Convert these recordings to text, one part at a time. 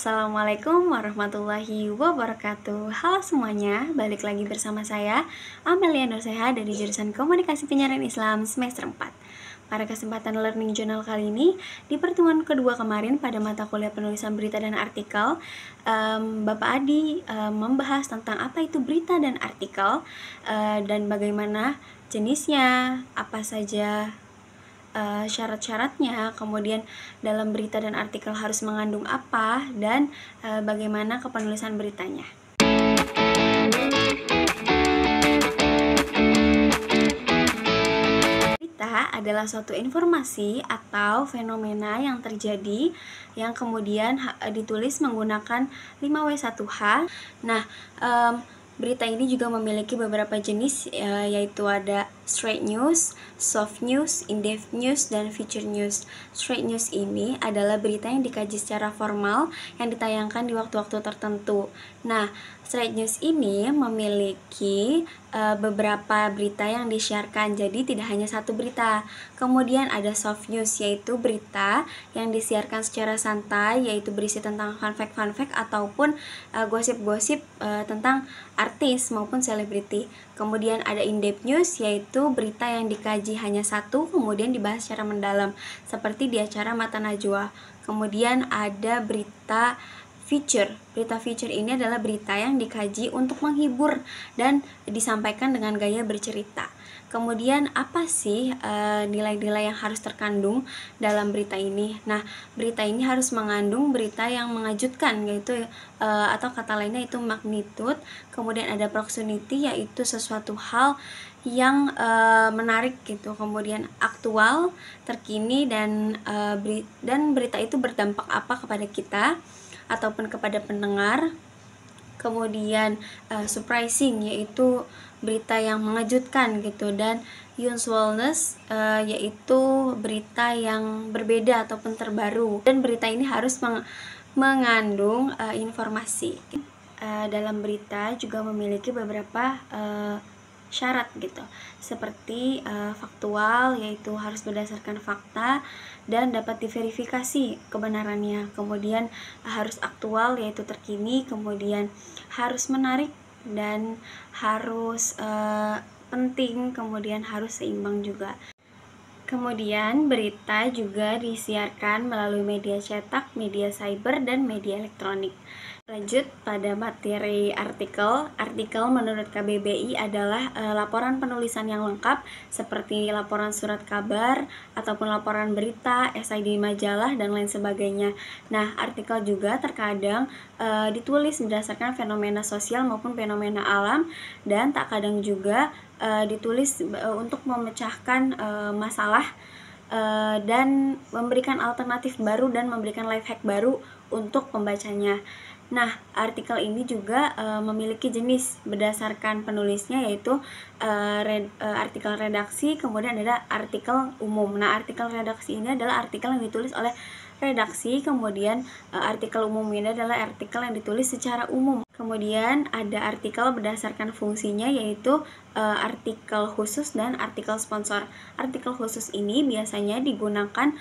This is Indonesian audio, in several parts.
Assalamualaikum warahmatullahi wabarakatuh. Halo semuanya, balik lagi bersama saya Amelia Nurseha dari jurusan Komunikasi Penyiaran Islam semester 4. Pada kesempatan Learning Journal kali ini, di pertemuan kedua kemarin pada mata kuliah penulisan berita dan artikel, Bapak Adi membahas tentang apa itu berita dan artikel, dan bagaimana jenisnya, apa saja syarat-syaratnya, kemudian dalam berita dan artikel harus mengandung apa, dan bagaimana kepenulisan beritanya. Berita adalah suatu informasi atau fenomena yang terjadi yang kemudian ditulis menggunakan 5W1H. Nah, berita ini juga memiliki beberapa jenis, yaitu ada straight news, soft news, in-depth news, dan feature news. Straight news ini adalah berita yang dikaji secara formal yang ditayangkan di waktu-waktu tertentu. Nah, straight news ini memiliki beberapa berita yang disiarkan, jadi tidak hanya satu berita. Kemudian ada soft news, yaitu berita yang disiarkan secara santai, yaitu berisi tentang fun fact ataupun gosip-gosip tentang artis maupun selebriti. Kemudian ada in-depth news, yaitu berita yang dikaji hanya satu, kemudian dibahas secara mendalam, seperti di acara Mata Najwa. Kemudian ada berita feature. Berita feature ini adalah berita yang dikaji untuk menghibur dan disampaikan dengan gaya bercerita. Kemudian apa sih nilai-nilai yang harus terkandung dalam berita ini? Nah, berita ini harus mengandung berita yang mengejutkan, yaitu atau kata lainnya itu magnitude. Kemudian ada proximity, yaitu sesuatu hal yang menarik gitu. Kemudian aktual, terkini, dan berita itu berdampak apa kepada kita ataupun kepada pendengar. Kemudian surprising, yaitu berita yang mengejutkan gitu, dan unusualness, yaitu berita yang berbeda ataupun terbaru. Dan berita ini harus mengandung informasi. Dalam berita juga memiliki beberapa syarat gitu, seperti faktual, yaitu harus berdasarkan fakta dan dapat diverifikasi kebenarannya. Kemudian harus aktual, yaitu terkini. Kemudian harus menarik dan harus penting. Kemudian harus seimbang juga. Kemudian berita juga disiarkan melalui media cetak, media cyber, dan media elektronik. Lanjut pada materi artikel. Artikel menurut KBBI adalah laporan penulisan yang lengkap, seperti laporan surat kabar ataupun laporan berita, esai di majalah, dan lain sebagainya. Nah, artikel juga terkadang ditulis berdasarkan fenomena sosial maupun fenomena alam, dan tak kadang juga ditulis untuk memecahkan masalah dan memberikan alternatif baru dan memberikan life hack baru untuk pembacanya. Nah, artikel ini juga memiliki jenis berdasarkan penulisnya, yaitu artikel redaksi, kemudian ada artikel umum. Nah, artikel redaksi ini adalah artikel yang ditulis oleh redaksi, kemudian artikel umum ini adalah artikel yang ditulis secara umum. Kemudian ada artikel berdasarkan fungsinya, yaitu artikel khusus dan artikel sponsor. Artikel khusus ini biasanya digunakan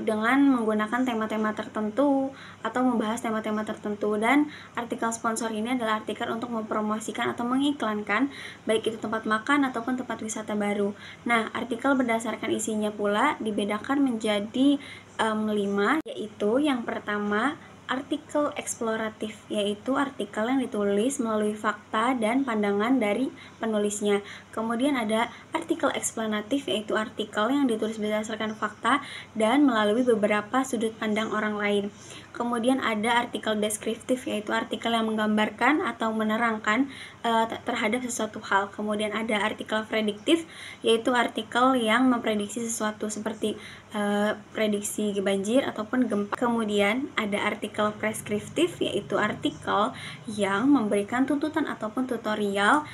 dengan menggunakan tema-tema tertentu atau membahas tema-tema tertentu, dan artikel sponsor ini adalah artikel untuk mempromosikan atau mengiklankan baik itu tempat makan ataupun tempat wisata baru. Nah, artikel berdasarkan isinya pula dibedakan menjadi 5, yaitu yang pertama artikel eksploratif, yaitu artikel yang ditulis melalui fakta dan pandangan dari penulisnya. Kemudian ada artikel eksplanatif, yaitu artikel yang ditulis berdasarkan fakta dan melalui beberapa sudut pandang orang lain. Kemudian ada artikel deskriptif, yaitu artikel yang menggambarkan atau menerangkan terhadap sesuatu hal. Kemudian ada artikel prediktif, yaitu artikel yang memprediksi sesuatu, seperti prediksi banjir ataupun gempa. Kemudian ada artikel preskriptif, yaitu artikel yang memberikan tuntutan ataupun tutorial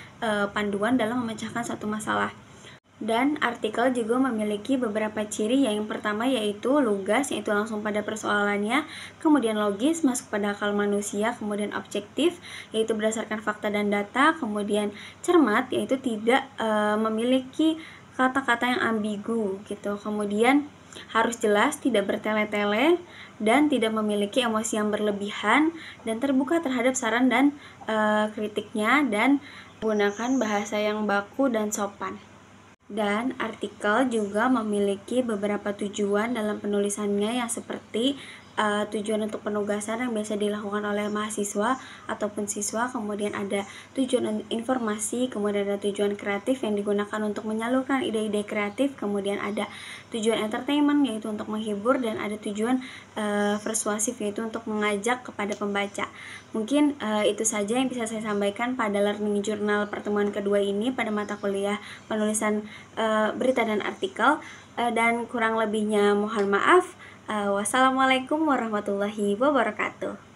panduan dalam memecahkan satu masalah. Dan artikel juga memiliki beberapa ciri, yang pertama yaitu lugas, yaitu langsung pada persoalannya. Kemudian logis, masuk pada akal manusia. Kemudian objektif, yaitu berdasarkan fakta dan data. Kemudian cermat, yaitu tidak memiliki kata-kata yang ambigu gitu. Kemudian Harus jelas, tidak bertele-tele, dan tidak memiliki emosi yang berlebihan, dan terbuka terhadap saran dan kritiknya, dan menggunakan bahasa yang baku dan sopan. Dan artikel juga memiliki beberapa tujuan dalam penulisannya, yang seperti tujuan untuk penugasan yang biasa dilakukan oleh mahasiswa ataupun siswa, kemudian ada tujuan informasi, kemudian ada tujuan kreatif yang digunakan untuk menyalurkan ide-ide kreatif, kemudian ada tujuan entertainment yaitu untuk menghibur, dan ada tujuan persuasif yaitu untuk mengajak kepada pembaca. Mungkin itu saja yang bisa saya sampaikan pada learning journal pertemuan kedua ini pada mata kuliah penulisan berita dan artikel, dan kurang lebihnya mohon maaf. Wassalamualaikum warahmatullahi wabarakatuh.